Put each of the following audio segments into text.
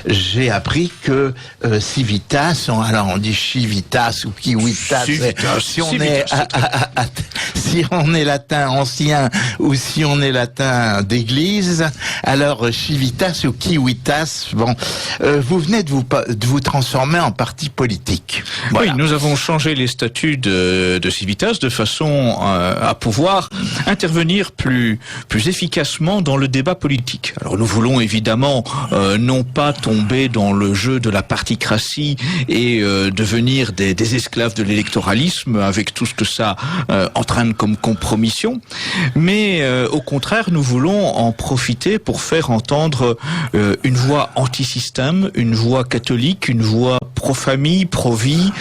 j'ai appris que Civitas, alors on dit Civitas ou Civitas, si on est latin ancien ou si on est latin d'église, alors Civitas ou Civitas, bon, vous venez de vous transformer en parti politique. Voilà. Oui, nous avons changé les statuts de Civitas de façon à pouvoir intervenir plus efficacement dans le débat politique. Alors nous voulons évidemment non pas tomber dans le jeu de la particratie et devenir des esclaves de l'électoralisme avec tout ce que ça entraîne comme compromission, mais au contraire nous voulons en profiter pour faire entendre une voix anti-système, une voix catholique, une voix pro-famille, pro-vie,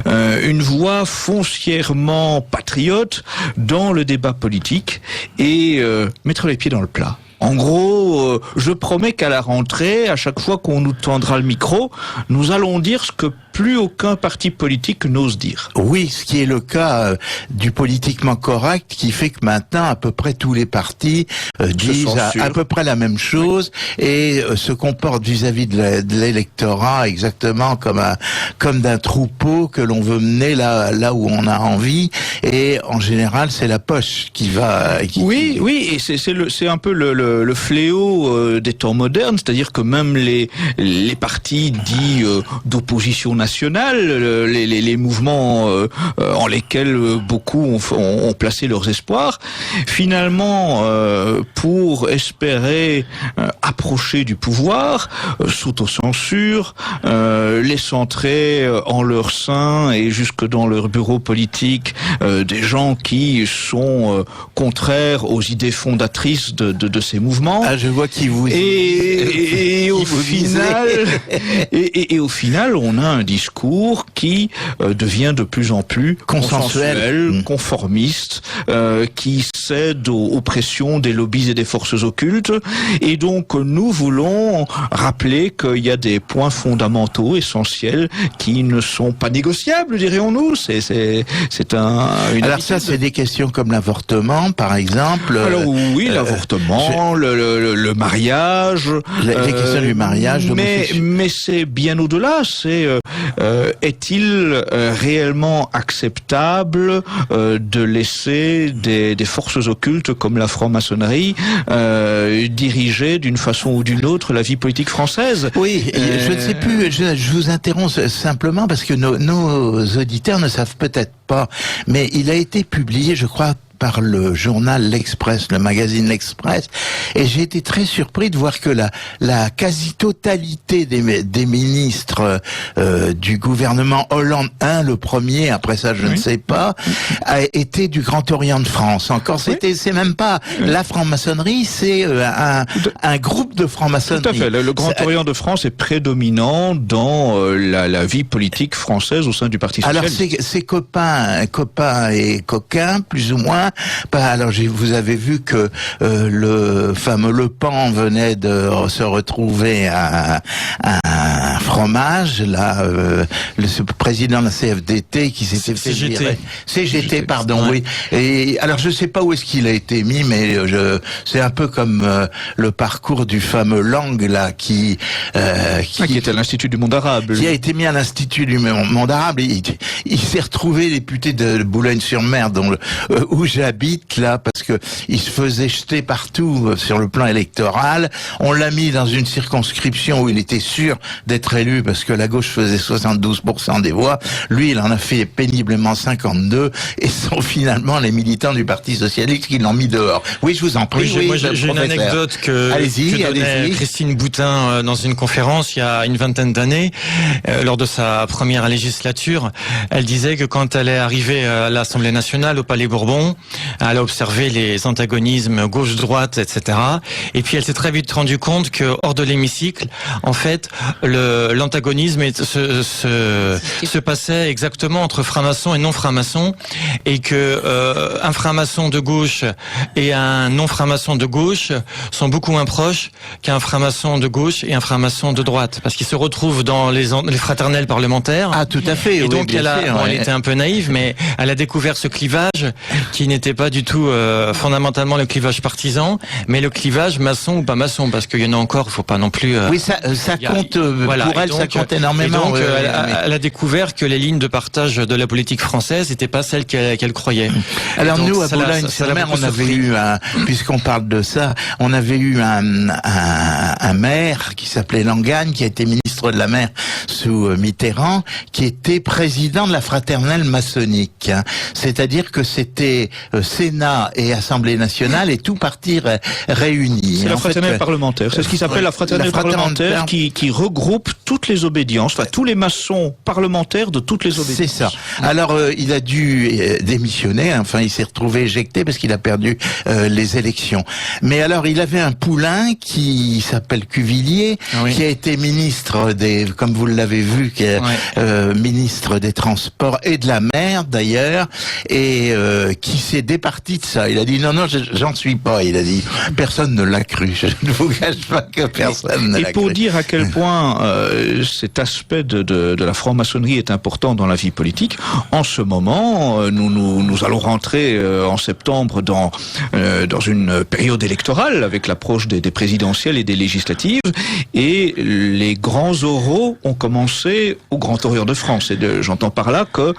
une voix foncièrement patriote dans le débat politique et mettre les pieds dans le plat. En gros, je promets qu'à la rentrée, à chaque fois qu'on nous tendra le micro, nous allons dire ce que plus aucun parti politique n'ose dire. Oui, ce qui est le cas du politiquement correct, qui fait que maintenant, à peu près tous les partis disent à peu près la même chose et se comportent vis-à-vis de l'électorat exactement comme d'un troupeau que l'on veut mener là où on a envie. Et en général, c'est la poche qui va... Oui, et c'est un peu le fléau des temps modernes, c'est-à-dire que même les partis dits d'opposition nationale, les mouvements en lesquels beaucoup ont placé leurs espoirs, finalement, pour espérer approcher du pouvoir, s'autocensurent, les centrer en leur sein et jusque dans leur bureau politique des gens qui sont contraires aux idées fondatrices de ces mouvements. Ah, je vois qui vous et au final, on a un discours qui devient de plus en plus consensuel, conformiste, qui cède aux pressions des lobbies et des forces occultes. Et donc, nous voulons rappeler qu'il y a des points fondamentaux, essentiels, qui ne sont pas négociables, dirions-nous. Alors ça, c'est des questions comme l'avortement, par exemple. Alors oui, l'avortement, le mariage. Les questions du mariage. Mais c'est bien au-delà. Est-il réellement acceptable de laisser des forces occultes comme la franc-maçonnerie diriger d'une façon ou d'une autre la vie politique française? Oui, je ne sais plus, je vous interromps simplement parce que nos auditeurs ne savent peut-être pas, mais il a été publié, je crois, par le journal L'Express, le magazine L'Express, et j'ai été très surpris de voir que la quasi-totalité des ministres du gouvernement Hollande 1, le premier, après ça je ne sais pas, a été du Grand Orient de France. Encore, c'est même pas la franc-maçonnerie, c'est un groupe de franc-maçonnerie. Tout à fait. Le Grand Orient de France est prédominant dans la vie politique française au sein du Parti socialiste. Alors ses copains et coquins, plus ou moins. Alors vous avez vu que le fameux Le Pen venait de se retrouver à un fromage, là, le président de la CFDT qui s'était fait virer. CGT, pardon, oui. Et alors je sais pas où est-ce qu'il a été mis, mais c'est un peu comme le parcours du fameux Lang là qui était à l'Institut du monde arabe. Qui a été mis à l'Institut du monde arabe. Il s'est retrouvé député de Boulogne-sur-Mer, où j'habite là, parce que il se faisait jeter partout sur le plan électoral. On l'a mis dans une circonscription où il était sûr d'être élu parce que la gauche faisait 72% des voix. Lui, il en a fait péniblement 52 et sont finalement les militants du Parti socialiste qui l'ont mis dehors. Oui, je vous en prie. Oui, moi j'ai une anecdote que donnait Christine Boutin dans une conférence il y a une vingtaine d'années, lors de sa première législature. Elle disait que quand elle est arrivée à l'Assemblée nationale, au Palais Bourbon, elle a observé les antagonismes gauche-droite, etc. Et puis elle s'est très vite rendue compte que hors de l'hémicycle, en fait, l'antagonisme se passait exactement entre francs-maçons et non-francs-maçons, et que un franc-maçon de gauche et un non-franc-maçon de gauche sont beaucoup moins proches qu'un franc-maçon de gauche et un franc-maçon de droite. parce qu'il se retrouve dans les fraternelles parlementaires. Ah, tout à fait. Et oui, donc elle était un peu naïve, mais elle a découvert ce clivage qui n'était pas du tout fondamentalement le clivage partisan, mais le clivage maçon ou pas maçon, parce qu'il y en a encore, il faut pas non plus. Oui, ça compte voilà, pour elle, donc, ça compte énormément. Et donc elle a découvert que les lignes de partage de la politique française n'étaient pas celles qu'elle croyait. Alors donc, nous à Boulogne-sur-Mer, on avait eu puisqu'on parle de ça, on avait eu un maire qui s'appelait Langagne, qui a été ministre de la mer sous Mitterrand, qui était président de la fraternelle maçonnique. C'est-à-dire que c'était Sénat et Assemblée nationale et tout parti réunis. C'est la fraternelle parlementaire. C'est ce qui s'appelle la fraternelle parlementaire qui regroupe toutes les obédiences, enfin tous les maçons parlementaires de toutes les obédiences. C'est ça. Alors il a dû démissionner, enfin il s'est retrouvé éjecté parce qu'il a perdu les élections. Mais alors il avait un poulain qui s'appelle Cuvillier, qui a été ministre comme vous l'avez vu, qui est ministre des Transports et de la mer d'ailleurs, et qui s'est départi de ça. Il a dit non, j'en suis pas. Il a dit personne ne l'a cru. Je ne vous cache pas que personne ne l'a cru. Et pour dire à quel point cet aspect de la franc-maçonnerie est important dans la vie politique, en ce moment, nous allons rentrer en septembre dans une période électorale avec l'approche des présidentielles et des législatives, et les grands oraux ont commencé au Grand Orient de France. Et j'entends par là que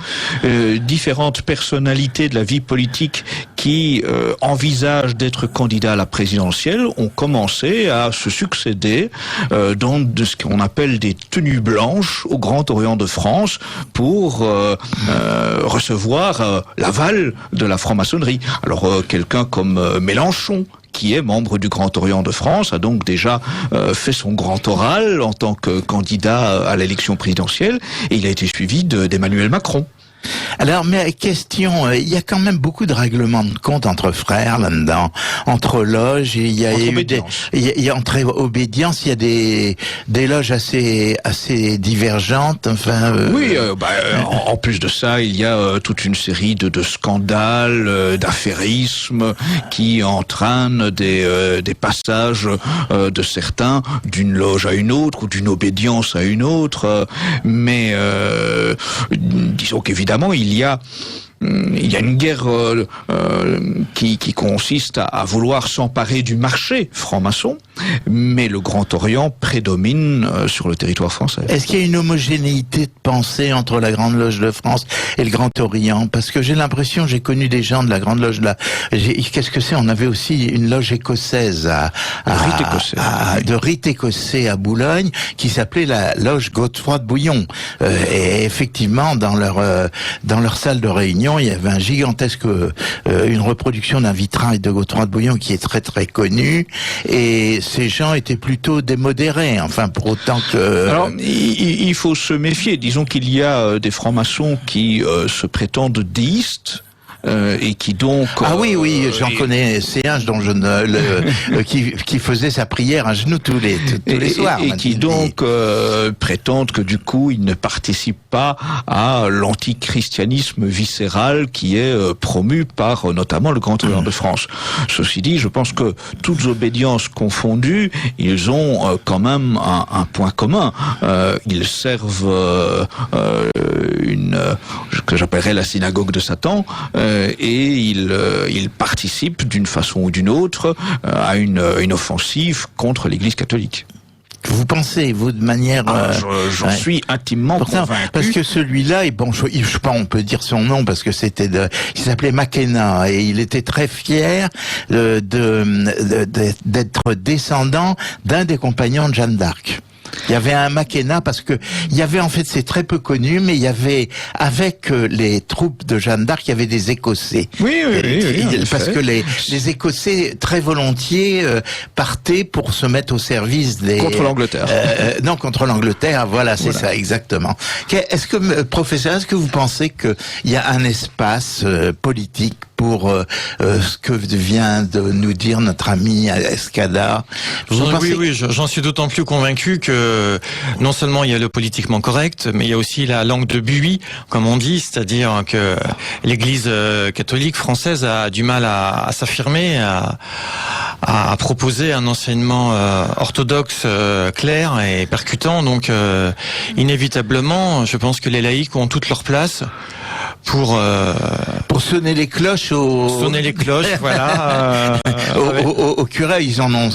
différentes personnalités de la vie politique qui envisagent d'être candidats à la présidentielle ont commencé à se succéder dans ce qu'on appelle des tenues blanches au Grand Orient de France pour recevoir l'aval de la franc-maçonnerie. Alors quelqu'un comme Mélenchon, qui est membre du Grand Orient de France, a donc déjà fait son grand oral en tant que candidat à l'élection présidentielle, et il a été suivi d'Emmanuel Macron. Alors, mais question, il y a quand même beaucoup de règlements de compte entre frères là-dedans, entre loges, il y a entre obédience, il y a des loges assez divergentes, enfin. Oui, en plus de ça, il y a toute une série de scandales, d'affairismes qui entraînent des passages de certains d'une loge à une autre ou d'une obédience à une autre, mais disons qu'évidemment il y a une guerre qui consiste à vouloir s'emparer du marché franc-maçon, mais le Grand Orient prédomine sur le territoire français. Est-ce qu'il y a une homogénéité de pensée entre la Grande Loge de France et le Grand Orient? Parce que j'ai l'impression, j'ai connu des gens de la Grande Loge qu'est-ce que c'est? On avait aussi une loge écossaise de rite écossais à Boulogne, qui s'appelait la loge Godefroy de Bouillon. Et effectivement, dans leur salle de réunion, il y avait un gigantesque, une reproduction d'un vitrail de Godefroy de Bouillon qui est très très connu, et ces gens étaient plutôt démodérés, enfin pour autant que... Alors, il faut se méfier, disons qu'il y a des francs-maçons qui se prétendent déistes, et qui donc oui, j'en connais, c'est un dont qui faisait sa prière à genoux tous les soirs, et qui donc prétendent que du coup il ne participe pas à l'antichristianisme viscéral qui est promu par notamment le Grand Orient de France. Ceci dit, je pense que toutes obédiences confondues, ils ont quand même un point commun. Ils servent que j'appellerais la synagogue de Satan, et il participe d'une façon ou d'une autre à une offensive contre l'Église catholique. Vous pensez, vous, de manière... J'en suis intimement convaincu. Parce que celui-là, et bon, je sais pas, on peut dire son nom, parce que il s'appelait Makena, et il était très fier d'être descendant d'un des compagnons de Jeanne d'Arc. Il y avait un Makena, parce que il y avait, en fait, c'est très peu connu, mais il y avait, avec les troupes de Jeanne d'Arc, il y avait des Écossais. Oui, parce que les Écossais, très volontiers, partaient pour se mettre au service contre l'Angleterre. Non, contre l'Angleterre, voilà, c'est ça, exactement. Professeur, est-ce que vous pensez qu'il y a un espace politique pour ce que vient de nous dire notre ami Escada? Oui, j'en suis d'autant plus convaincu que non seulement il y a le politiquement correct, mais il y a aussi la langue de buis, comme on dit, c'est-à-dire que l'Église catholique française a du mal à s'affirmer, a proposé un enseignement orthodoxe, clair et percutant. Donc, inévitablement, je pense que les laïcs ont toute leur place pour sonner les cloches voilà. Au curé, ils en ont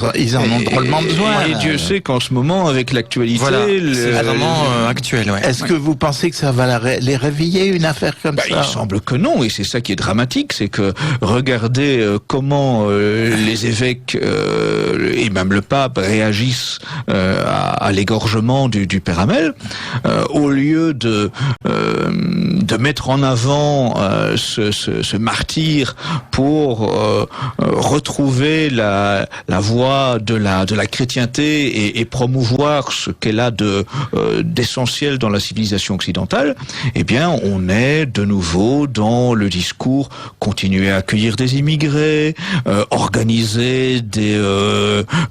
drôlement besoin. Et Dieu sait qu'en ce moment, avec l'actualité, voilà, c'est vraiment actuel. Ouais. Est-ce que vous pensez que ça va les réveiller, une affaire comme ça? Il semble que non, et c'est ça qui est dramatique, c'est que regardez comment les évêques et même le pape réagissent à l'égorgement du père Hamel, au lieu de mettre en avant ce martyr pour retrouver la voie de la chrétienté et promouvoir ce qu'elle a d'essentiel dans la civilisation occidentale, eh bien on est de nouveau dans le discours continuer à accueillir des immigrés, organiser des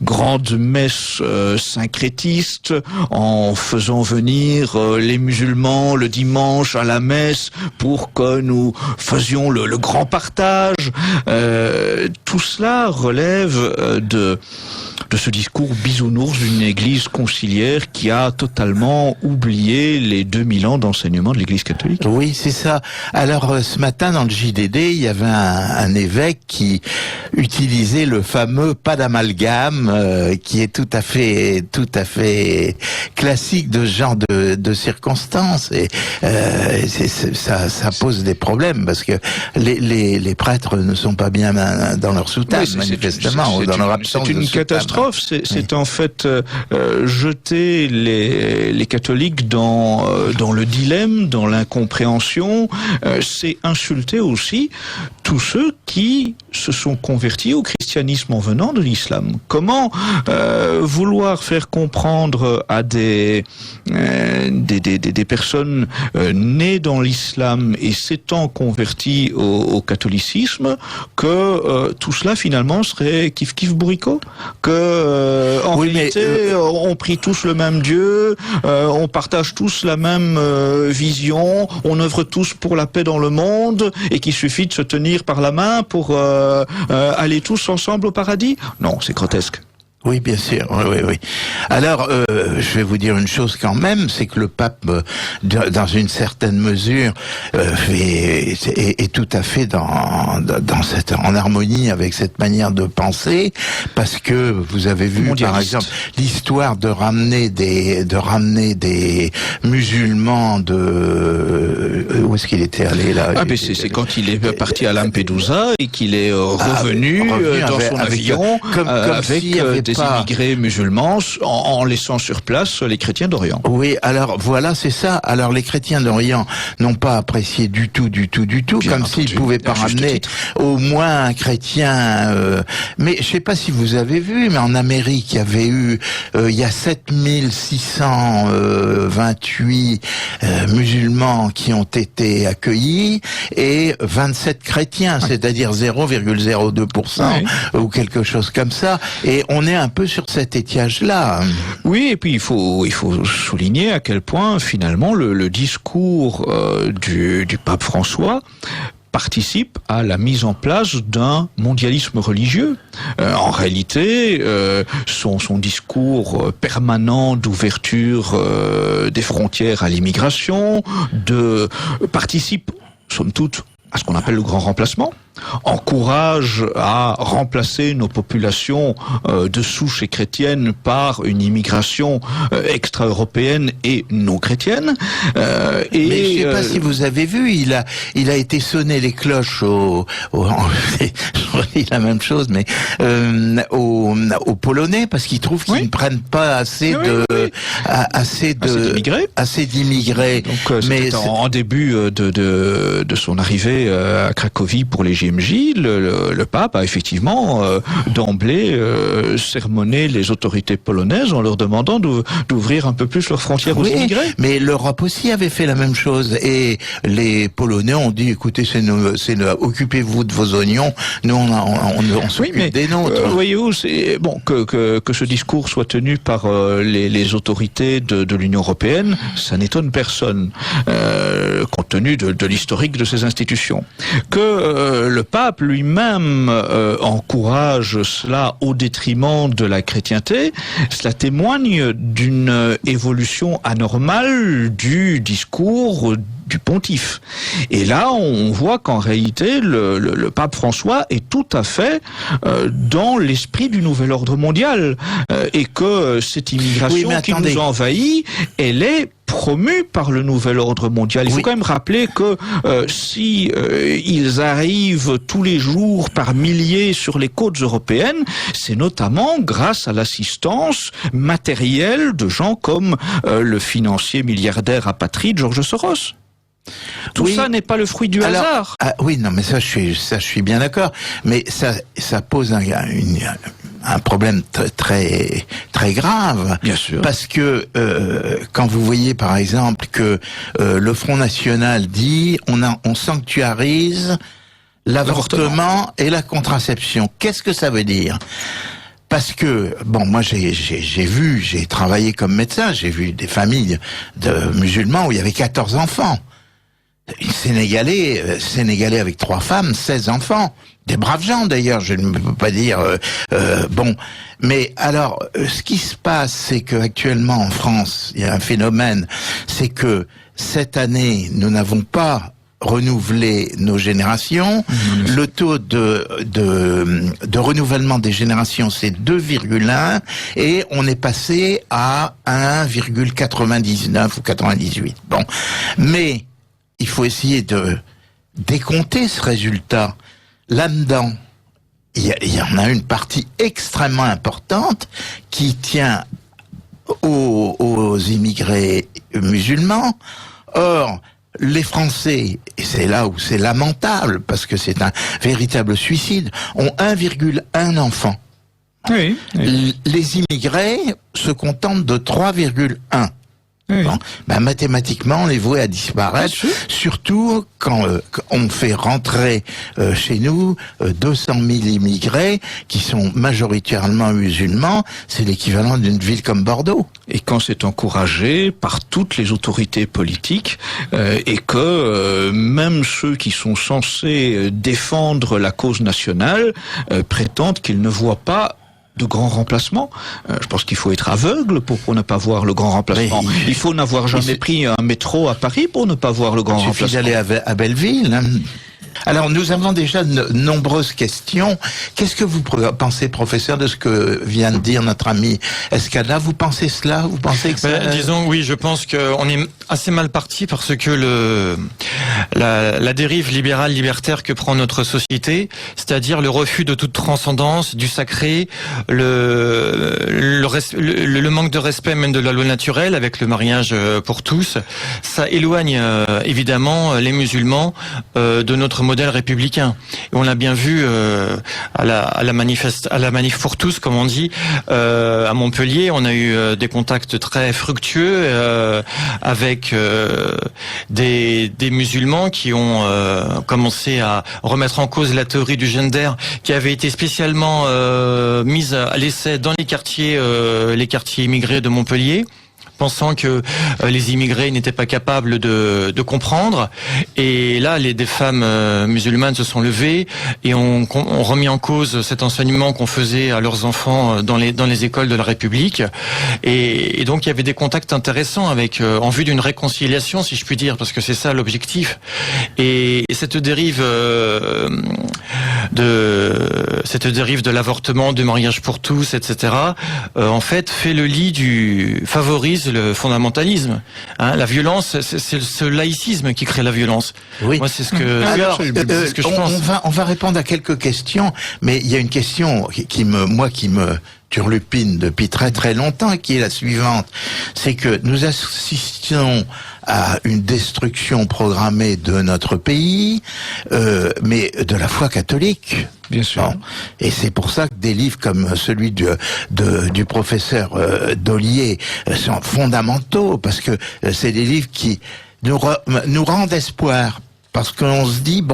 grandes messes syncrétistes en faisant venir les musulmans le dimanche à la messe pour que nous faisions le grand partage. Tout cela relève de ce discours bisounours d'une église conciliaire qui a totalement oublié les 2000 ans d'enseignement de l'église catholique. Oui, c'est ça. Alors, ce matin, dans le JDD, il y avait un évêque qui utilisait le fameux pas d'amalgame, qui est tout à fait classique de ce genre de circonstances. Et ça pose des problèmes parce que les prêtres ne sont pas bien dans leur soutane, manifestement, ou dans leur absence de soutane. C'est une catastrophe. C'est en fait jeter les catholiques dans le dilemme, dans l'incompréhension. C'est insulter aussi tous ceux qui se sont convertis au christianisme en venant de l'islam. Comment vouloir faire comprendre à des personnes nées dans l'islam et s'étant converties au catholicisme que tout cela finalement serait kiff bourricot, que en réalité on prie tous le même Dieu, on partage tous la même vision, on œuvre tous pour la paix dans le monde et qu'il suffit de se tenir par la main pour aller tous ensemble au paradis. Non, c'est grotesque. Oui, bien sûr. Oui. Alors, je vais vous dire une chose quand même, c'est que le pape, dans une certaine mesure, est tout à fait en harmonie avec cette manière de penser, parce que vous avez vu, par exemple, l'histoire de ramener des musulmans où est-ce qu'il était allé là? C'est quand il est parti à Lampedusa et qu'il est revenu dans son avion avec des immigrés musulmans en laissant sur place les chrétiens d'Orient. Oui, alors voilà, c'est ça. Alors les chrétiens d'Orient n'ont pas apprécié du tout, bien comme s'ils pouvaient pas ramener au moins un chrétien. Mais je sais pas si vous avez vu, mais en Amérique, il y avait eu, il y a 7628 musulmans qui ont été accueillis et 27 chrétiens, c'est-à-dire 0,02% ou quelque chose comme ça. Et on est un peu sur cet étiage-là. Oui, et puis il faut souligner à quel point finalement le discours du pape François participe à la mise en place d'un mondialisme religieux. En réalité, son discours permanent d'ouverture des frontières à l'immigration participe, somme toute, à ce qu'on appelle le grand remplacement, encourage à remplacer nos populations de souche et chrétiennes par une immigration extra-européenne et non chrétienne. Mais je sais pas si vous avez vu, il a été sonné les cloches je dis la même chose, mais aux Polonais, parce qu'ils trouvent qu'ils ne prennent pas assez d'immigrés. Donc c'était en début de son arrivée à Cracovie pour les JMJ, le pape a effectivement d'emblée sermonné les autorités polonaises en leur demandant d'ouvrir un peu plus leurs frontières aux immigrés. Mais l'Europe aussi avait fait la même chose et les Polonais ont dit écoutez, occupez-vous de vos oignons, nous on s'occupe des nôtres. Voyez-vous, c'est bon que ce discours soit tenu par les autorités de l'Union européenne, ça n'étonne personne compte tenu de l'historique de ces institutions. Que le pape lui-même encourage cela au détriment de la chrétienté, cela témoigne d'une évolution anormale du discours du pontife. Et là, on voit qu'en réalité, le pape François est tout à fait dans l'esprit du nouvel ordre mondial, et que cette immigration qui nous envahit, elle est promue par le nouvel ordre mondial. Il faut quand même rappeler que si ils arrivent tous les jours par milliers sur les côtes européennes, c'est notamment grâce à l'assistance matérielle de gens comme le financier milliardaire apatride George Soros. Tout ça n'est pas le fruit du hasard. Oui, non, mais ça, je suis bien d'accord. Mais ça pose un problème très très grave. Bien sûr. Parce que quand vous voyez par exemple que le Front National dit on sanctuarise l'avortement et la contraception. Qu'est-ce que ça veut dire ? Parce que, bon, moi j'ai travaillé comme médecin, j'ai vu des familles de musulmans où il y avait 14 enfants. Sénégalais avec 3 femmes, 16 enfants. Des braves gens d'ailleurs, je ne peux pas dire bon. Mais alors, ce qui se passe, c'est que actuellement en France, il y a un phénomène, c'est que cette année, nous n'avons pas renouvelé nos générations. Le taux de renouvellement des générations, c'est 2,1 et on est passé à 1,99 ou 98. Bon, mais il faut essayer de décompter ce résultat. Là-dedans, il y en a une partie extrêmement importante qui tient aux immigrés musulmans. Or, les Français, et c'est là où c'est lamentable, parce que c'est un véritable suicide, ont 1,1 enfant. Oui. Les immigrés se contentent de 3,1. Oui. Bon, mathématiquement, on est voué à disparaître, surtout quand on fait rentrer chez nous 200 000 immigrés qui sont majoritairement musulmans. C'est l'équivalent d'une ville comme Bordeaux. Et quand c'est encouragé par toutes les autorités politiques, et que même ceux qui sont censés défendre la cause nationale prétendent qu'ils ne voient pas de grand remplacement. Je pense qu'il faut être aveugle pour ne pas voir le grand remplacement. Il faut n'avoir jamais pris un métro à Paris pour ne pas voir le grand remplacement. Il suffit d'aller à Belleville. Alors, nous avons déjà de nombreuses questions. Qu'est-ce que vous pensez, professeur, de ce que vient de dire notre ami Escada ? Vous pensez cela ? Vous pensez que ça... Disons, oui, je pense qu'on est assez mal parti parce que la dérive libérale libertaire que prend notre société, c'est-à-dire le refus de toute transcendance, du sacré, le manque de respect même de la loi naturelle avec le mariage pour tous, ça éloigne évidemment les musulmans de notre modèle républicain. Et on l'a bien vu à la manif pour tous, comme on dit, à Montpellier. On a eu des contacts très fructueux avec des musulmans qui ont commencé à remettre en cause la théorie du gender qui avait été spécialement mise à l'essai dans les quartiers immigrés de Montpellier, pensant que les immigrés n'étaient pas capables de comprendre. Et là, des femmes musulmanes se sont levées et ont remis en cause cet enseignement qu'on faisait à leurs enfants dans les écoles de la République. Et donc, il y avait des contacts intéressants en vue d'une réconciliation, si je puis dire, parce que c'est ça l'objectif. Et cette dérive de l'avortement, du mariage pour tous, etc., en fait, fait le lit favorise le fondamentalisme. La violence, c'est ce laïcisme qui crée la violence. Oui. Moi, c'est ce que je pense. On va répondre à quelques questions, mais il y a une question qui me turlupine depuis très très longtemps, qui est la suivante. C'est que nous assistons à une destruction programmée de notre pays, mais de la foi catholique. Bien sûr. Bon. Et c'est pour ça que des livres comme celui du professeur Dollier sont fondamentaux, parce que c'est des livres qui nous rendent espoir. parce qu'on se dit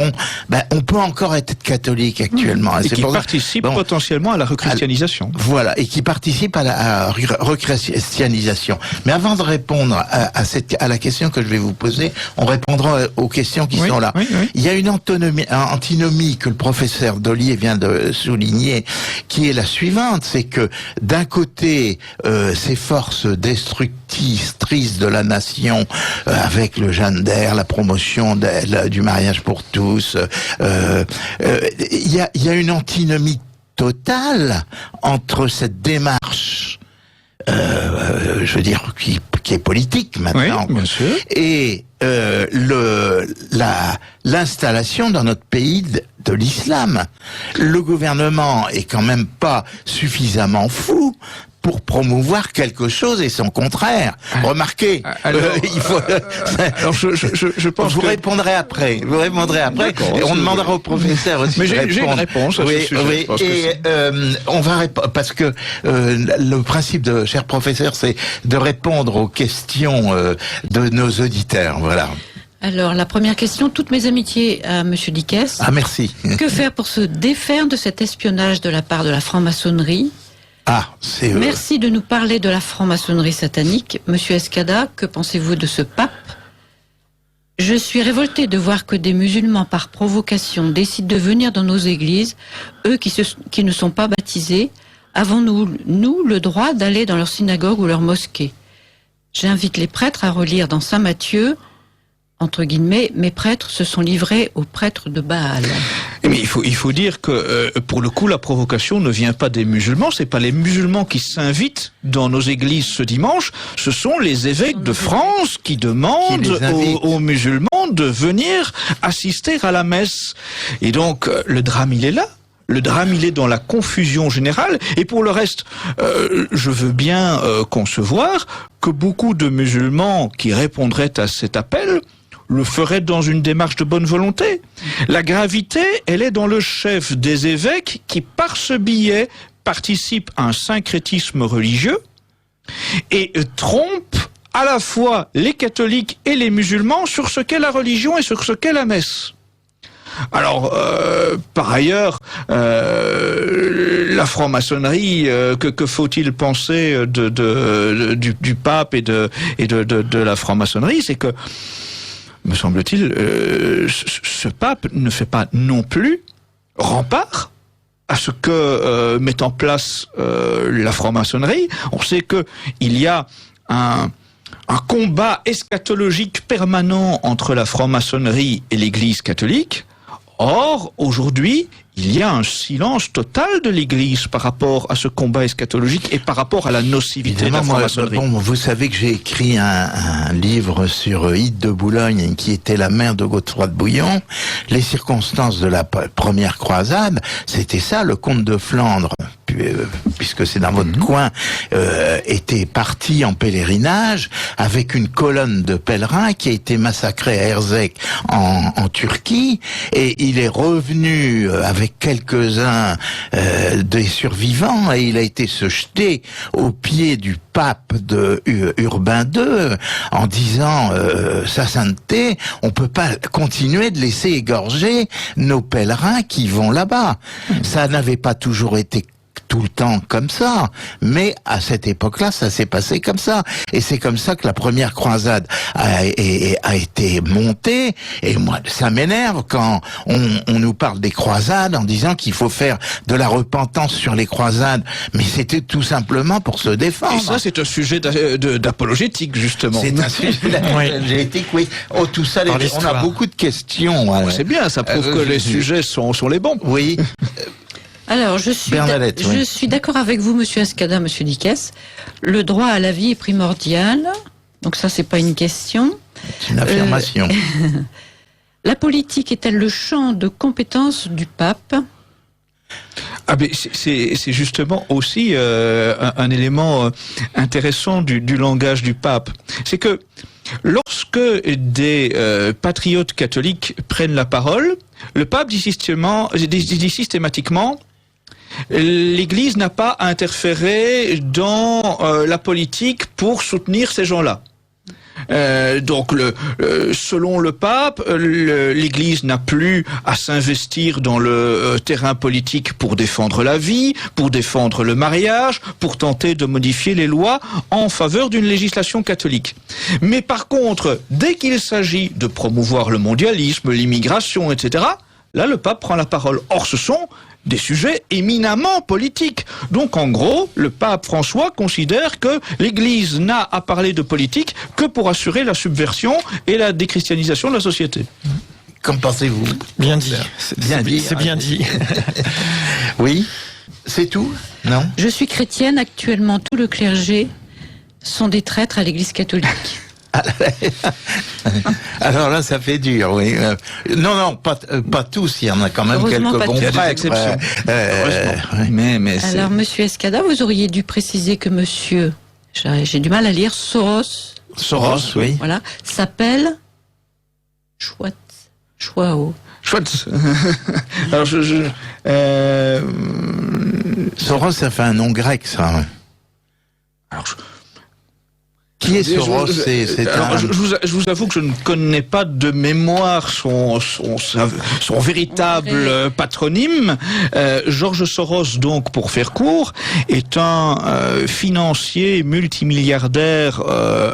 on peut encore être catholique actuellement. Et qui participe potentiellement à la rechristianisation. Voilà, et qui participe à la rechristianisation. Mais avant de répondre à la question que je vais vous poser, on répondra aux questions qui sont là. Oui. Il y a une antinomie que le professeur Dollier vient de souligner, qui est la suivante, c'est que d'un côté, ces forces destructrices de la nation, avec le gender, la promotion du mariage pour tous, il y a une antinomie totale entre cette démarche, je veux dire, qui est politique maintenant, bien sûr, et l'installation dans notre pays de l'islam. Le gouvernement est quand même pas suffisamment fou pour promouvoir quelque chose et son contraire. Remarquez, il faut. Alors je pense. Vous répondrez après. Vous répondrez après. Et on demandera au professeur aussi. Mais j'ai une réponse à ce sujet. Oui. Et on va parce que le principe de cher professeur, c'est de répondre aux questions de nos auditeurs. Voilà. Alors, la première question, toutes mes amitiés à Monsieur Dickès. Ah, merci. Que faire pour se défaire de cet espionnage de la part de la franc-maçonnerie ? Merci de nous parler de la franc-maçonnerie satanique. Monsieur Escada, que pensez-vous de ce pape ? Je suis révolté de voir que des musulmans, par provocation, décident de venir dans nos églises, eux qui ne sont pas baptisés. Avons-nous, nous, le droit d'aller dans leur synagogue ou leur mosquée ? J'invite les prêtres à relire dans Saint Matthieu, entre guillemets, mes prêtres se sont livrés aux prêtres de Baal. Mais il faut dire que pour le coup la provocation ne vient pas des musulmans, c'est pas les musulmans qui s'invitent dans nos églises ce dimanche, ce sont les évêques de France qui demandent aux musulmans de venir assister à la messe. Et donc le drame il est là. Le drame, il est dans la confusion générale. Et pour le reste, je veux bien concevoir que beaucoup de musulmans qui répondraient à cet appel le feraient dans une démarche de bonne volonté. La gravité, elle est dans le chef des évêques qui, par ce biais, participe à un syncrétisme religieux et trompe à la fois les catholiques et les musulmans sur ce qu'est la religion et sur ce qu'est la messe. Alors, par ailleurs, la franc-maçonnerie, que faut-il penser du pape et de la franc-maçonnerie, c'est que, me semble-t-il, ce pape ne fait pas non plus rempart à ce que met en place la franc-maçonnerie. On sait que il y a un combat eschatologique permanent entre la franc-maçonnerie et l'Église catholique. Or, aujourd'hui, il y a un silence total de l'Église par rapport à ce combat eschatologique et par rapport à la nocivité de la franc-maçonnerie. Vous savez que j'ai écrit un livre sur Hyde de Boulogne, qui était la mère de Godefroy de Bouillon. Les circonstances de la première croisade, c'était ça, le comte de Flandre, puisque c'est dans votre coin, était parti en pèlerinage avec une colonne de pèlerins qui a été massacrée à Erzek en Turquie, et il est revenu avec quelques-uns des survivants, et il a été se jeter aux pieds du pape de Urbain II en disant sa sainteté, on peut pas continuer de laisser égorger nos pèlerins qui vont là-bas. Ça n'avait pas toujours été tout le temps comme ça, mais à cette époque-là, ça s'est passé comme ça, et c'est comme ça que la première croisade a été montée. Et moi, ça m'énerve quand on nous parle des croisades en disant qu'il faut faire de la repentance sur les croisades, mais c'était tout simplement pour se défendre. Et ça, c'est un sujet d'apologétique, justement. C'est un sujet d'apologétique, oui. Oh, tout ça, on a beaucoup de questions. C'est bien, ça prouve que les sujets sont les bons. Oui. Alors, je suis d'accord avec vous, Monsieur Escada, Monsieur Dickès. Le droit à la vie est primordial. Donc ça, c'est pas une question. C'est une affirmation. La politique est-elle le champ de compétences du pape ? Ah ben c'est justement aussi un élément intéressant du langage du pape. C'est que lorsque des patriotes catholiques prennent la parole, le pape dit systématiquement l'Église n'a pas à interférer dans la politique pour soutenir ces gens-là. Donc, selon le pape, l'Église n'a plus à s'investir dans le terrain politique pour défendre la vie, pour défendre le mariage, pour tenter de modifier les lois en faveur d'une législation catholique. Mais par contre, dès qu'il s'agit de promouvoir le mondialisme, l'immigration, etc., là, le pape prend la parole. Or, ce sont des sujets éminemment politiques. Donc, en gros, le pape François considère que l'Église n'a à parler de politique que pour assurer la subversion et la déchristianisation de la société. Qu'en pensez-vous? Bien dit. C'est bien dit. Oui, c'est tout? Non? Je suis chrétienne. Actuellement, tout le clergé sont des traîtres à l'Église catholique. Alors là, ça fait dur, oui. Non, pas tous. Il y en a quand même quelques bons prêtres. Mais alors, Monsieur Escada, vous auriez dû préciser que Monsieur, j'ai du mal à lire, Soros, oui. Voilà, s'appelle Chouao. Alors, Soros, ça fait un nom grec, ça. Alors, qui est Soros? Je vous avoue que je ne connais pas de mémoire son véritable patronyme. George Soros, donc, pour faire court, est un financier multimilliardaire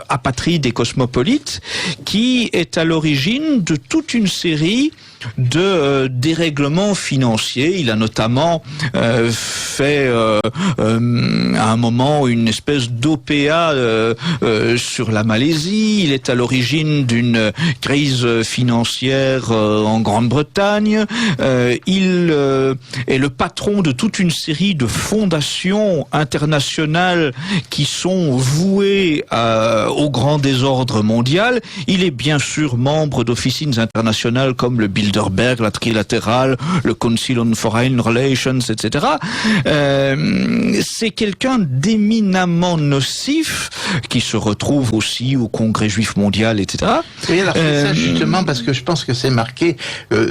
apatride et cosmopolite qui est à l'origine de toute une série de dérèglements financiers. Il a notamment fait à un moment une espèce d'OPA sur la Malaisie. Il est à l'origine d'une crise financière en Grande-Bretagne. Il est le patron de toute une série de fondations internationales qui sont vouées au grand désordre mondial. Il est bien sûr membre d'officines internationales comme le Bilderberg, la Trilatérale, le Council on Foreign Relations, etc. C'est quelqu'un d'éminemment nocif qui se retrouve aussi au Congrès juif mondial, etc. Oui, alors c'est ça justement parce que je pense que c'est marqué.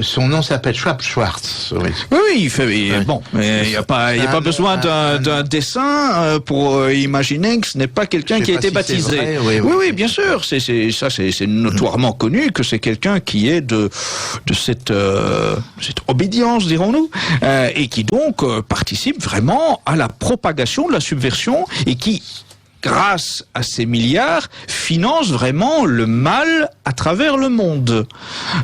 Son nom s'appelle Schwartz. Oui, il fait. Bon, mais il n'y a pas besoin d'un dessin pour imaginer que ce n'est pas quelqu'un qui a été baptisé. Oui, bien sûr. C'est notoirement connu que c'est quelqu'un qui est de cette obédience, dirons-nous, et qui donc participe vraiment à la propagation de la subversion et qui, grâce à ces milliards, finance vraiment le mal à travers le monde.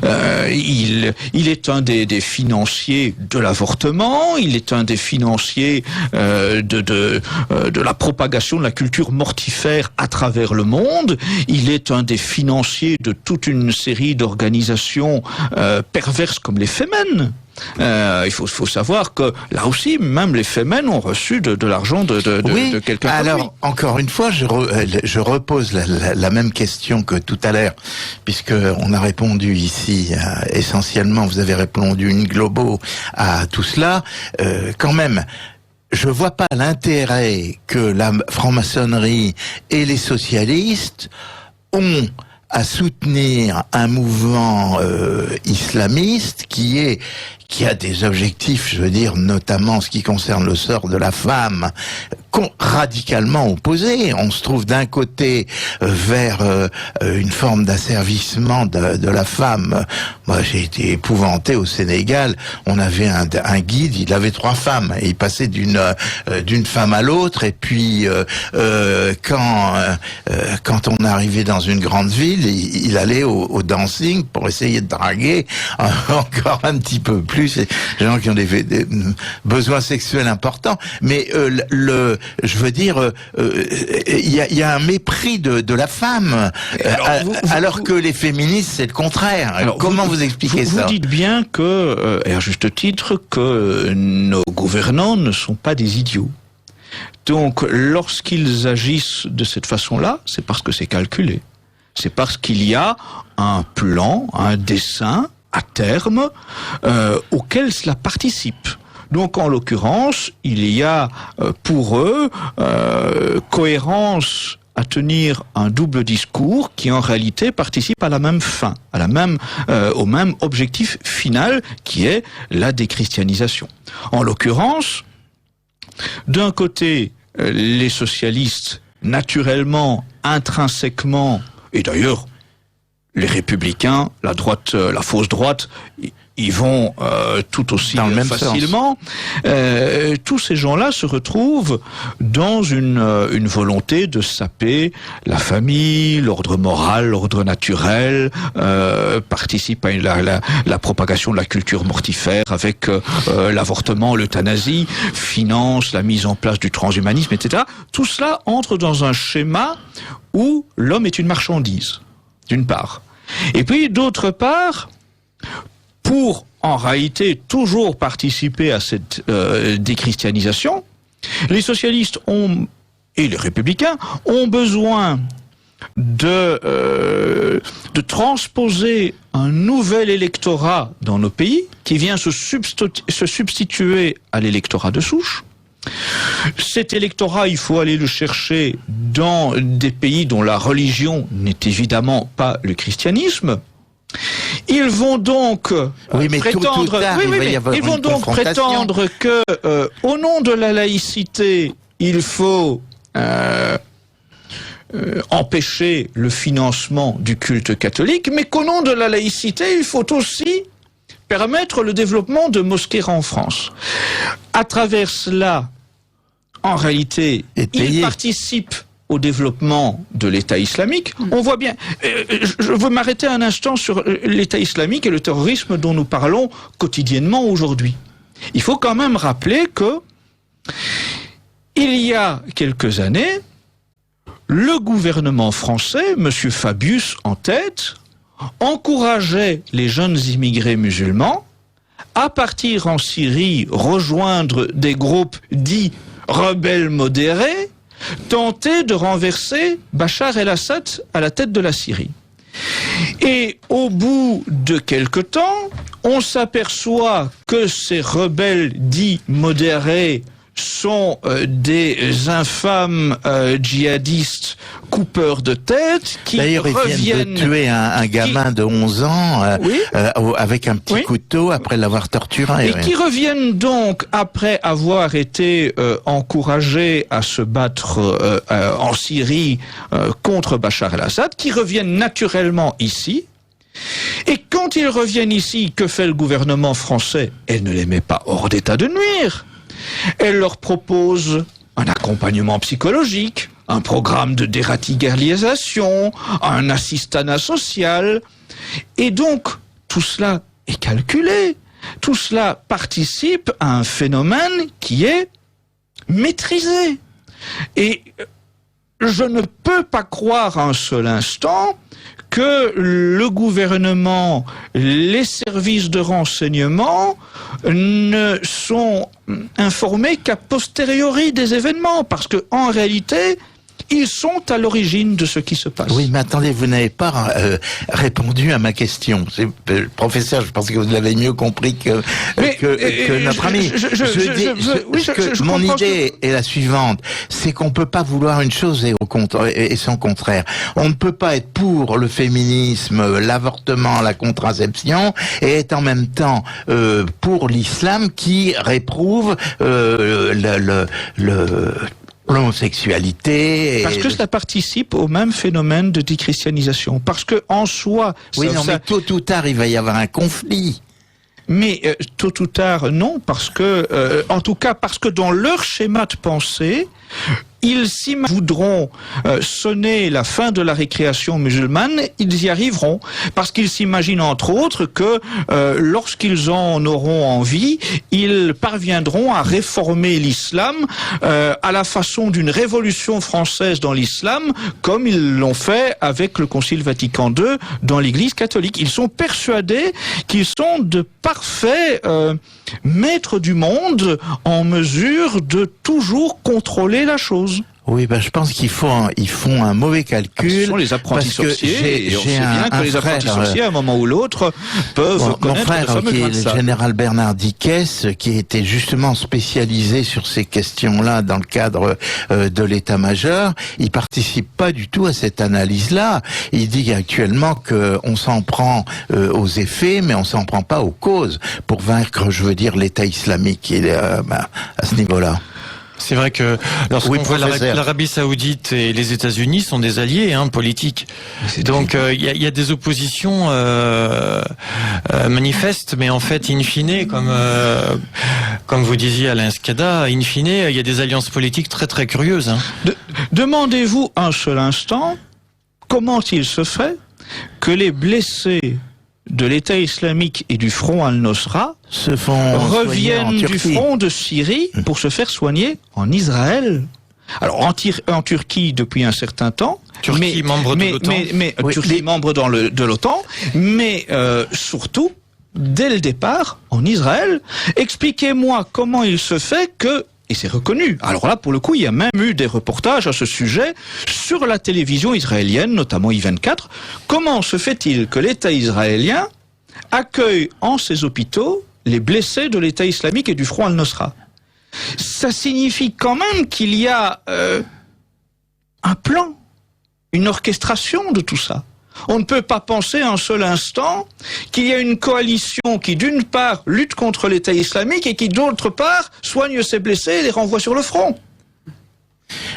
Il est un des financiers de l'avortement, il est un des financiers de la propagation de la culture mortifère à travers le monde, il est un des financiers de toute une série d'organisations perverses comme les Femen. Il faut savoir que là aussi, même les Femen ont reçu de l'argent de quelqu'un. Alors, encore une fois, je repose la même question que tout à l'heure, puisque on a répondu ici essentiellement, vous avez répondu in globo à tout cela. Quand même, je vois pas l'intérêt que la franc-maçonnerie et les socialistes ont à soutenir un mouvement islamiste qui a des objectifs, je veux dire, notamment en ce qui concerne le sort de la femme, radicalement opposés. On se trouve d'un côté vers une forme d'asservissement de la femme. Moi, j'ai été épouvanté au Sénégal. On avait un guide, il avait 3 femmes et il passait d'une femme à l'autre. Et puis quand on arrivait dans une grande ville, il allait au dancing pour essayer de draguer encore un petit peu plus les gens qui ont des besoins sexuels importants. Mais je veux dire, il y a un mépris de la femme, alors que les féministes, c'est le contraire. Alors, comment vous expliquez ça? Vous dites bien que, et à juste titre, que nos gouvernants ne sont pas des idiots. Donc, lorsqu'ils agissent de cette façon-là, c'est parce que c'est calculé. C'est parce qu'il y a un plan, un dessein, à terme, auquel cela participe. Donc, en l'occurrence, il y a pour eux cohérence à tenir un double discours qui, en réalité, participe à la même fin, au même objectif final, qui est la déchristianisation. En l'occurrence, d'un côté, les socialistes, naturellement, intrinsèquement, Et d'ailleurs, les républicains, la droite, la fausse droite, ils vont tout aussi facilement. Tous ces gens-là se retrouvent dans une volonté de saper la famille, l'ordre moral, l'ordre naturel, participent à la propagation de la culture mortifère avec l'avortement, l'euthanasie, finance la mise en place du transhumanisme, etc. Tout cela entre dans un schéma où l'homme est une marchandise, d'une part. Et puis, d'autre part, pour, en réalité, toujours participer à cette déchristianisation, les socialistes et les républicains ont besoin de transposer un nouvel électorat dans nos pays qui vient se substituer à l'électorat de souche. Cet électorat, il faut aller le chercher dans des pays dont la religion n'est évidemment pas le christianisme. Ils vont donc prétendre que, au nom de la laïcité, il faut empêcher le financement du culte catholique, mais qu'au nom de la laïcité, il faut aussi permettre le développement de mosquées en France. À travers cela, en réalité, ils participent au développement de l'État islamique. On voit bien, je veux m'arrêter un instant sur l'État islamique et le terrorisme dont nous parlons quotidiennement aujourd'hui. Il faut quand même rappeler que, il y a quelques années, le gouvernement français, M. Fabius en tête, encourageait les jeunes immigrés musulmans à partir en Syrie rejoindre des groupes dits rebelles modérés, tenter de renverser Bachar el-Assad à la tête de la Syrie. Et au bout de quelque temps, on s'aperçoit que ces rebelles dits modérés sont des infâmes djihadistes coupeurs de tête qui d'ailleurs, ils viennent de tuer un gamin de 11 ans avec un petit couteau après l'avoir torturé. Et qui reviennent donc, après avoir été encouragés à se battre en Syrie contre Bachar el-Assad, qui reviennent naturellement ici. Et quand ils reviennent ici, que fait le gouvernement français? Elle ne les met pas hors d'état de nuire. Elle leur propose un accompagnement psychologique, un programme de déradicalisation, un assistanat social. Et donc, tout cela est calculé. Tout cela participe à un phénomène qui est maîtrisé. Et je ne peux pas croire un seul instant que le gouvernement, les services de renseignement ne sont informés qu'a posteriori des événements, parce que en réalité, ils sont à l'origine de ce qui se passe. Oui, mais attendez, vous n'avez pas répondu à ma question. Professeur, je pense que vous l'avez mieux compris que notre ami. Mon idée est la suivante, c'est qu'on peut pas vouloir une chose et son contraire. On ne peut pas être pour le féminisme, l'avortement, la contraception, et être en même temps pour l'islam qui réprouve l'homosexualité. Parce que cela participe au même phénomène de déchristianisation. Parce que en soi... Oui, mais tôt ou tard, il va y avoir un conflit. Mais tôt ou tard, non, parce que, en tout cas, parce que dans leur schéma de pensée, ils voudront sonner la fin de la récréation musulmane, ils y arriveront, parce qu'ils s'imaginent entre autres que lorsqu'ils en auront envie, ils parviendront à réformer l'islam à la façon d'une révolution française dans l'islam, comme ils l'ont fait avec le Concile Vatican II dans l'Église catholique. Ils sont persuadés qu'ils sont de parfaits maîtres du monde en mesure de toujours contrôler la chose. Oui, je pense qu'ils font un mauvais calcul. Ce sont les apprentis sorciers, et on sait bien que les apprentis sorciers, à un moment ou l'autre, peuvent connaître mon frère, le fameux qui grain est de le sable. général Bernard Dickès, qui était justement spécialisé sur ces questions-là dans le cadre de l'état-major, il participe pas du tout à cette analyse-là. Il dit actuellement qu'on s'en prend aux effets, mais on s'en prend pas aux causes pour vaincre, je veux dire, l'État islamique. Il est à ce niveau-là. C'est vrai que lorsqu'on voit l'Arabie Saoudite et les États-Unis sont des alliés politiques. Donc il y a des oppositions manifestes, mais en fait, in fine, comme vous disiez Alain Escada, in fine, il y a des alliances politiques très très curieuses. Demandez-vous un seul instant comment il se fait que les blessés de l'État islamique et du front Al-Nosra reviennent du front de Syrie pour se faire soigner en Israël. Alors en Turquie depuis un certain temps, Turquie membre de l'OTAN, Turquie membre de l'OTAN, mais surtout dès le départ en Israël. Expliquez-moi comment il se fait que, et c'est reconnu, alors là pour le coup il y a même eu des reportages à ce sujet sur la télévision israélienne, notamment I24, comment se fait-il que l'État israélien accueille en ses hôpitaux les blessés de l'État islamique et du front Al-Nosra? Ça signifie quand même qu'il y a un plan, une orchestration de tout ça. On ne peut pas penser un seul instant qu'il y a une coalition qui, d'une part, lutte contre l'État islamique et qui, d'autre part, soigne ses blessés et les renvoie sur le front.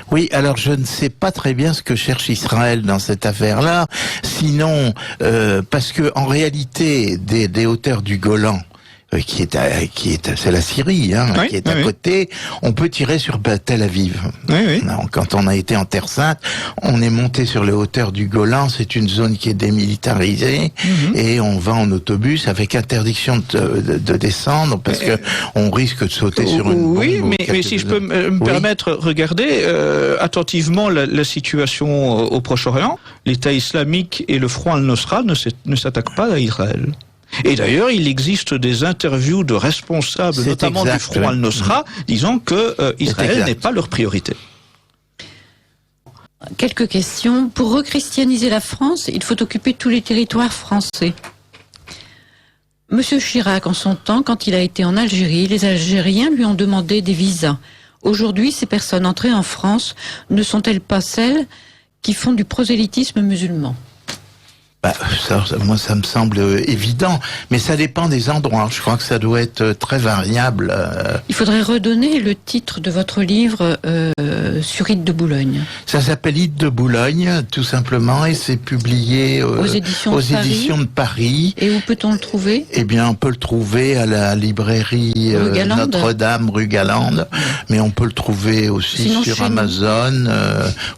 Oui, alors je ne sais pas très bien ce que cherche Israël dans cette affaire-là, sinon parce que en réalité, des hauteurs du Golan, c'est la Syrie, qui est à côté. On peut tirer sur Tel Aviv. Quand on a été en Terre Sainte, on est monté sur les hauteurs du Golan. C'est une zone qui est démilitarisée et on va en autobus avec interdiction de descendre parce que on risque de sauter sur une bombe. Oui, mais si je peux me permettre, regardez attentivement la situation au Proche-Orient. L'État islamique et le front Al-Nosra ne s'attaquent pas à Israël. Et d'ailleurs, il existe des interviews de responsables, notamment du front Al-Nosra, disant que Israël n'est pas leur priorité. Quelques questions. Pour rechristianiser la France, il faut occuper tous les territoires français. Monsieur Chirac, en son temps, quand il a été en Algérie, les Algériens lui ont demandé des visas. Aujourd'hui, ces personnes entrées en France ne sont-elles pas celles qui font du prosélytisme musulman ? Moi, ça me semble évident, mais ça dépend des endroits. Je crois que ça doit être très variable. Il faudrait redonner le titre de votre livre sur Ide de Boulogne. Ça s'appelle Ide de Boulogne, tout simplement, et c'est publié aux éditions de Paris. Et où peut-on le trouver ? Eh bien, on peut le trouver à la librairie Notre-Dame, rue Galande, mais on peut le trouver aussi sur Amazon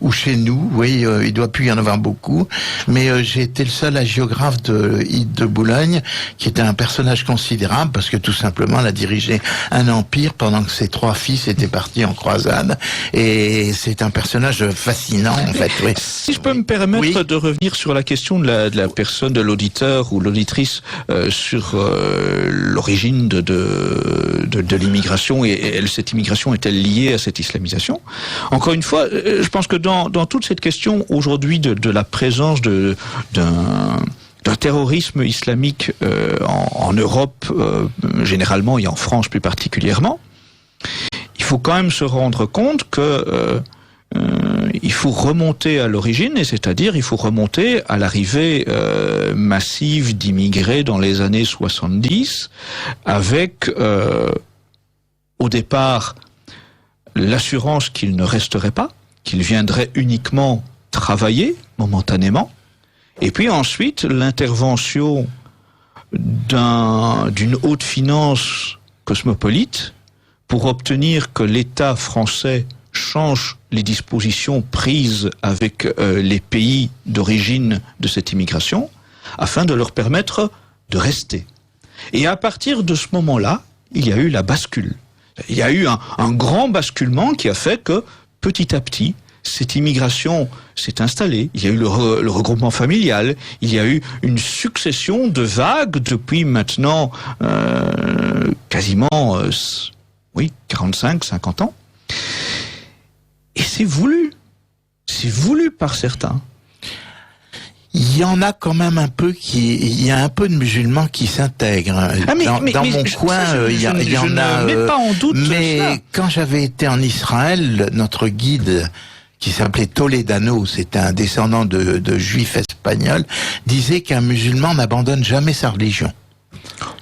ou chez nous. Oui, il doit plus y en avoir beaucoup, mais j'ai été le seul hagiographe de Ide de Boulogne, qui était un personnage considérable parce que tout simplement elle a dirigé un empire pendant que ses 3 fils étaient partis en croisade, et c'est un personnage fascinant en fait. Oui. Si je peux me permettre de revenir sur la question de la personne, de l'auditeur ou l'auditrice sur l'origine de l'immigration et cette immigration est-elle liée à cette islamisation? Encore une fois, je pense que dans toute cette question aujourd'hui de la présence d'un terrorisme islamique en Europe généralement et en France plus particulièrement, il faut quand même se rendre compte que il faut remonter à l'origine, et c'est-à-dire il faut remonter à l'arrivée massive d'immigrés dans les années 70 avec au départ l'assurance qu'ils ne resteraient pas, qu'ils viendraient uniquement travailler momentanément. Et puis ensuite, l'intervention d'une haute finance cosmopolite pour obtenir que l'État français change les dispositions prises avec les pays d'origine de cette immigration afin de leur permettre de rester. Et à partir de ce moment-là, il y a eu la bascule. Il y a eu un grand basculement qui a fait que, petit à petit, cette immigration s'est installée. Il y a eu le regroupement familial. Il y a eu une succession de vagues depuis maintenant quasiment 45, 50 ans. Et c'est voulu. C'est voulu par certains. Il y en a quand même un peu il y a un peu de musulmans qui s'intègrent. Dans mon coin, il y en a. Ne mets pas en doute ça. Quand j'avais été en Israël, notre guide, qui s'appelait Toledano, c'était un descendant de juifs espagnols, disait qu'un musulman n'abandonne jamais sa religion.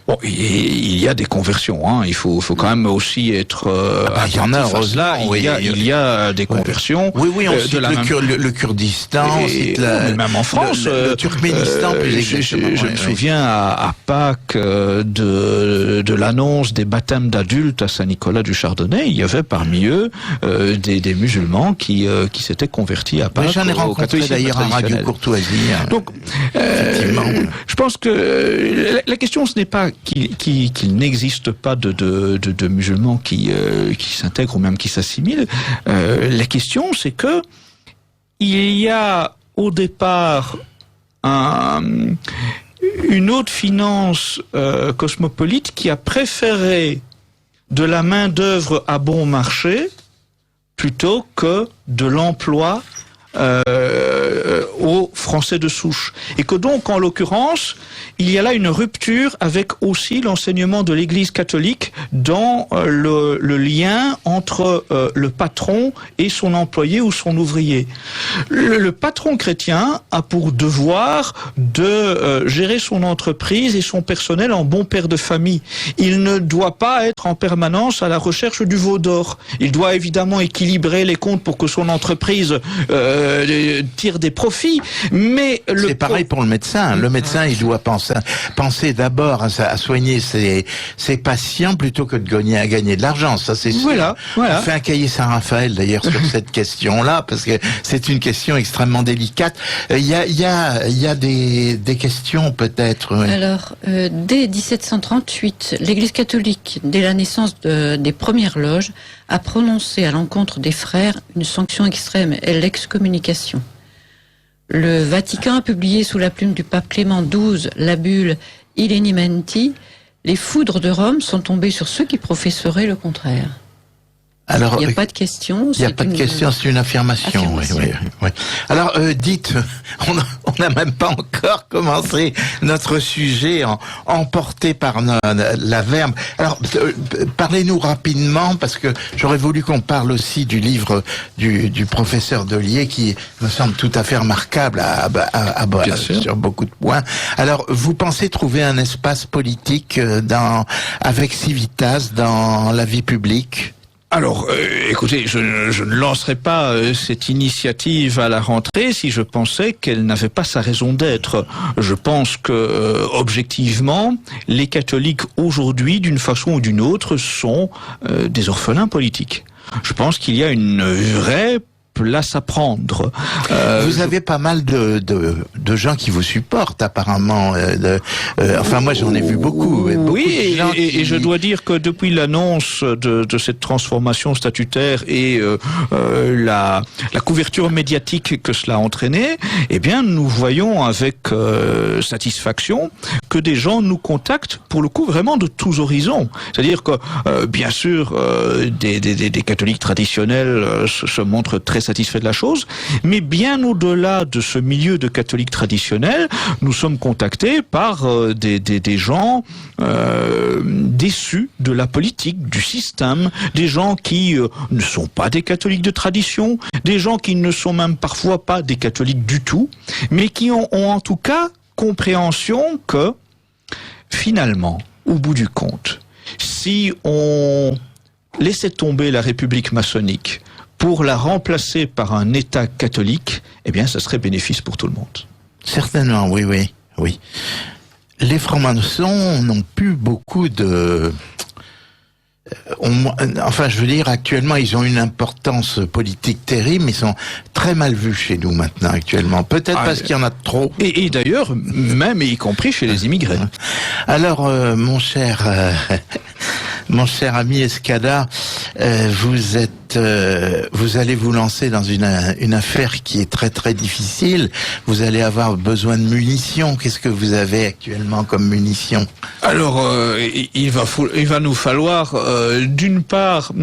Bon, il y a des conversions, hein. Il faut quand même aussi être. Il y en a, heureusement. Il y a des conversions. Oui, on cite le Kurdistan, on cite même en France, le Turkménistan. Je me souviens à Pâques de l'annonce des baptêmes d'adultes à Saint-Nicolas du Chardonnay. Il y avait parmi eux des musulmans qui s'étaient convertis à Pâques. J'en ai rencontré d'ailleurs à Radio Courtoisie. Donc, je pense que la question, ce n'est pas qu'il n'existe pas de musulmans qui s'intègrent ou même qui s'assimilent. La question, c'est que il y a au départ une haute finance cosmopolite qui a préféré de la main-d'œuvre à bon marché plutôt que de l'emploi aux Français de souche. Et que donc, en l'occurrence, il y a là une rupture avec aussi l'enseignement de l'Église catholique dans le lien entre le patron et son employé ou son ouvrier. Le patron chrétien a pour devoir de gérer son entreprise et son personnel en bon père de famille. Il ne doit pas être en permanence à la recherche du veau d'or. Il doit évidemment équilibrer les comptes pour que son entreprise tire des profits, mais c'est pareil pour le médecin. Le médecin, il doit penser d'abord à soigner ses patients plutôt que de gagner de l'argent. Ça, c'est sûr. Voilà. On fait un cahier Saint-Raphaël d'ailleurs sur cette question-là parce que c'est une question extrêmement délicate. Il y a des questions peut-être. Oui. Alors, dès 1738, l'Église catholique, dès la naissance des premières loges, a prononcé à l'encontre des frères une sanction extrême, l'excommunication. Le Vatican a publié sous la plume du pape Clément XII la bulle Illenimenti. Les foudres de Rome sont tombées sur ceux qui professeraient le contraire. Alors, il n'y a pas de question. Il n'y a pas de question, c'est une affirmation. Oui. Alors, dites, on n'a même pas encore commencé notre sujet emporté par la verbe. Alors, parlez-nous rapidement, parce que j'aurais voulu qu'on parle aussi du livre du professeur Dollier, qui me semble tout à fait remarquable sur beaucoup de points. Alors, vous pensez trouver un espace politique avec Civitas dans la vie publique ? Alors, écoutez, je ne lancerai pas cette initiative à la rentrée si je pensais qu'elle n'avait pas sa raison d'être. Je pense que, objectivement, les catholiques aujourd'hui, d'une façon ou d'une autre, sont des orphelins politiques. Je pense qu'il y a une vraie place à prendre. Vous avez pas mal de gens qui vous supportent apparemment. Enfin, moi j'en ai vu beaucoup. Oui, et je dois dire que depuis l'annonce de cette transformation statutaire et la couverture médiatique que cela a entraîné, eh bien nous voyons avec satisfaction que des gens nous contactent pour le coup vraiment de tous horizons. C'est-à-dire que bien sûr des catholiques traditionnels se montrent très satisfaits de la chose, mais bien au-delà de ce milieu de catholiques traditionnels, nous sommes contactés par des gens déçus de la politique, du système, des gens qui ne sont pas des catholiques de tradition, des gens qui ne sont même parfois pas des catholiques du tout, mais qui ont en tout cas compréhension que finalement, au bout du compte, si on laissait tomber la République maçonnique pour la remplacer par un État catholique, eh bien, ça serait bénéfice pour tout le monde. Certainement, oui. Les francs-maçons n'ont plus beaucoup de... Enfin, je veux dire, actuellement, ils ont une importance politique terrible, mais ils sont très mal vus chez nous maintenant, actuellement. Peut-être parce qu'il y en a trop. Et d'ailleurs, même y compris chez les immigrés. Alors, mon cher ami Escada, vous allez vous lancer dans une affaire qui est très très difficile. Vous allez avoir besoin de munitions. Qu'est-ce que vous avez actuellement comme munitions? Alors, il va nous falloir d'une part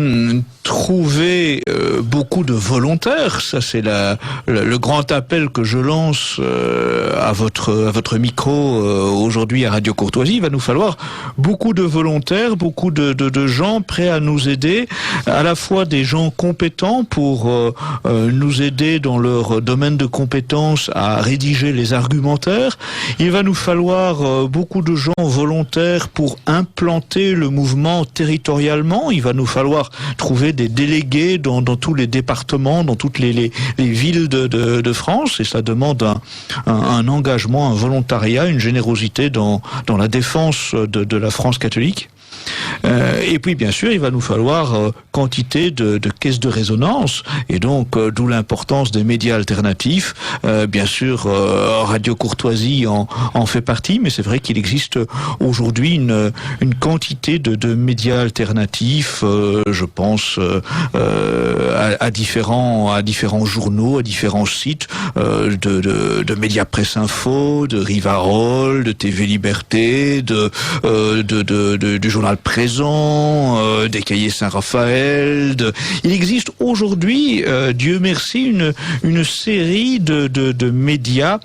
trouver beaucoup de volontaires. Ça, c'est le grand appel que je lance à votre micro aujourd'hui à Radio Courtoisie. Il va nous falloir beaucoup de volontaires, beaucoup de gens prêts à nous aider, à la fois des gens gens compétents pour nous aider dans leur domaine de compétences à rédiger les argumentaires. Il va nous falloir beaucoup de gens volontaires pour implanter le mouvement territorialement. Il va nous falloir trouver des délégués dans tous les départements, dans toutes les villes de France, et ça demande un engagement, un volontariat, une générosité dans la défense de la France catholique. Et puis bien sûr il va nous falloir quantité de caisses de résonance, et donc d'où l'importance des médias alternatifs. Bien sûr Radio Courtoisie en fait partie, mais c'est vrai qu'il existe aujourd'hui une quantité de médias alternatifs, je pense à différents journaux, à différents sites de Média Presse Info, de Rivarol, de TV Liberté, du journal Présent, des Cahiers Saint-Raphaël. Il existe aujourd'hui, Dieu merci, une série de médias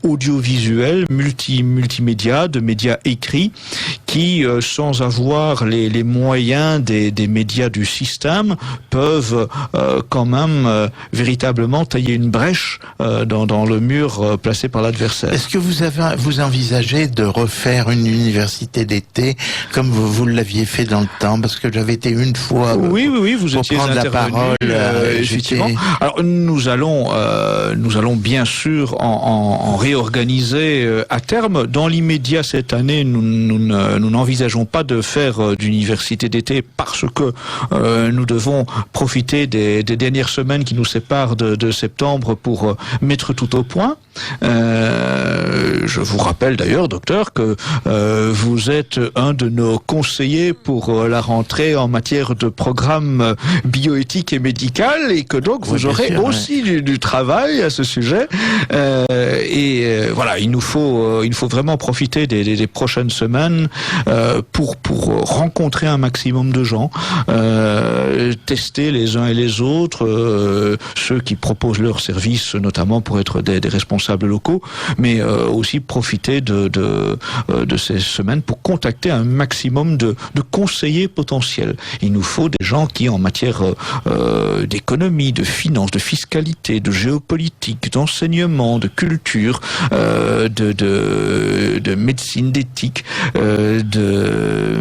audiovisuels, multimédia, de médias écrits, qui, sans avoir les moyens des médias du système, peuvent quand même véritablement tailler une brèche dans le mur placé par l'adversaire. Est-ce que vous envisagez de refaire une université d'été comme vous l'aviez fait dans le temps? Parce que j'avais été une fois oui, vous étiez prendre la parole. Effectivement. Alors nous allons bien sûr en réorganiser à terme. Dans l'immédiat cette année, nous n'envisageons pas de faire d'université d'été parce que nous devons profiter des dernières semaines qui nous séparent de septembre pour mettre tout au point. Je vous rappelle d'ailleurs, docteur, que vous êtes un de nos conseillers pour la rentrée en matière de programme bioéthique et médical, et que donc vous aurez aussi du travail à ce sujet. Voilà, il nous faut vraiment profiter des prochaines semaines pour rencontrer un maximum de gens, tester les uns et les autres, ceux qui proposent leurs services, notamment pour être des responsables locaux, mais aussi profiter de ces semaines pour contacter un maximum de conseillers potentiels. Il nous faut des gens qui, en matière d'économie, de finance, de fiscalité, de géopolitique, d'enseignement, de culture, de médecine, d'éthique, de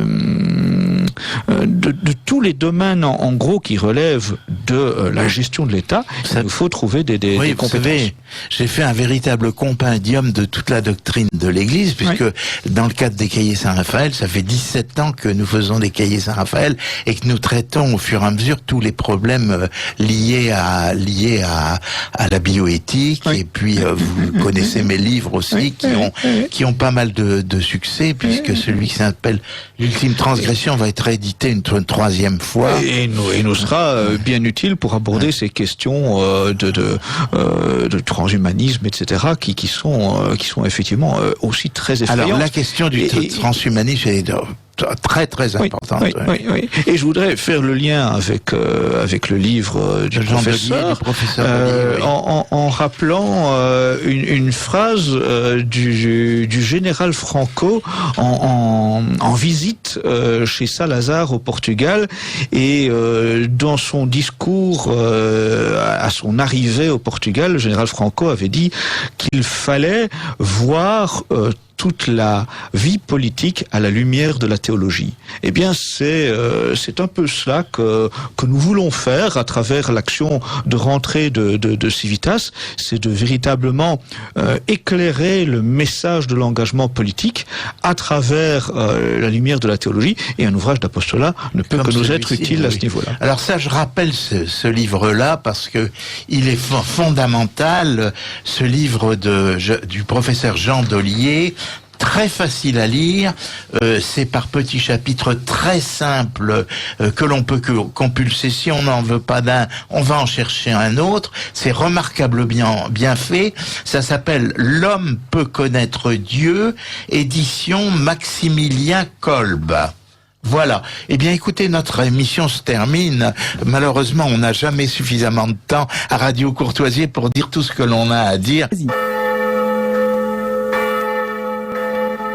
tous les domaines en gros qui relèvent de la gestion de l'État. Il nous faut trouver des compétences. Vous savez, j'ai fait un véritable compendium de toute la doctrine de l'Église, puisque dans le cadre des Cahiers Saint-Raphaël, ça fait 17 ans que nous faisons des Cahiers Saint-Raphaël et que nous traitons au fur et à mesure tous les problèmes liés à la bioéthique. Et puis vous connaissez mes livres aussi qui ont pas mal de succès, puisque celui qui s'appelle L'ultime transgression va être réédité une troisième fois. Et nous sera bien utile pour aborder ces questions de transhumanisme, etc., qui sont effectivement aussi très effrayantes. Alors la question du transhumanisme est très très importante. Oui. Et je voudrais faire le lien avec le livre du professeur en rappelant une phrase du général Franco en visite chez Salazar au Portugal, et dans son discours à son arrivée au Portugal, le général Franco avait dit qu'il fallait voir toute la vie politique à la lumière de la théologie. Eh bien, c'est un peu cela que nous voulons faire à travers l'action de rentrée de Civitas, c'est de véritablement éclairer le message de l'engagement politique à travers la lumière de la théologie, et un ouvrage d'apostolat ne peut que nous être utile à ce niveau-là. Alors ça, je rappelle ce livre-là parce que il est fondamental, ce livre du professeur Jean Dollier, très facile à lire, c'est par petits chapitres très simples que l'on peut compulser. Si on n'en veut pas d'un, on va en chercher un autre. C'est remarquablement bien fait. Ça s'appelle L'homme peut connaître Dieu, édition Maximilien Kolb. Voilà. Eh bien, écoutez, notre émission se termine. Malheureusement, on n'a jamais suffisamment de temps à Radio Courtoisie pour dire tout ce que l'on a à dire. Vas-y.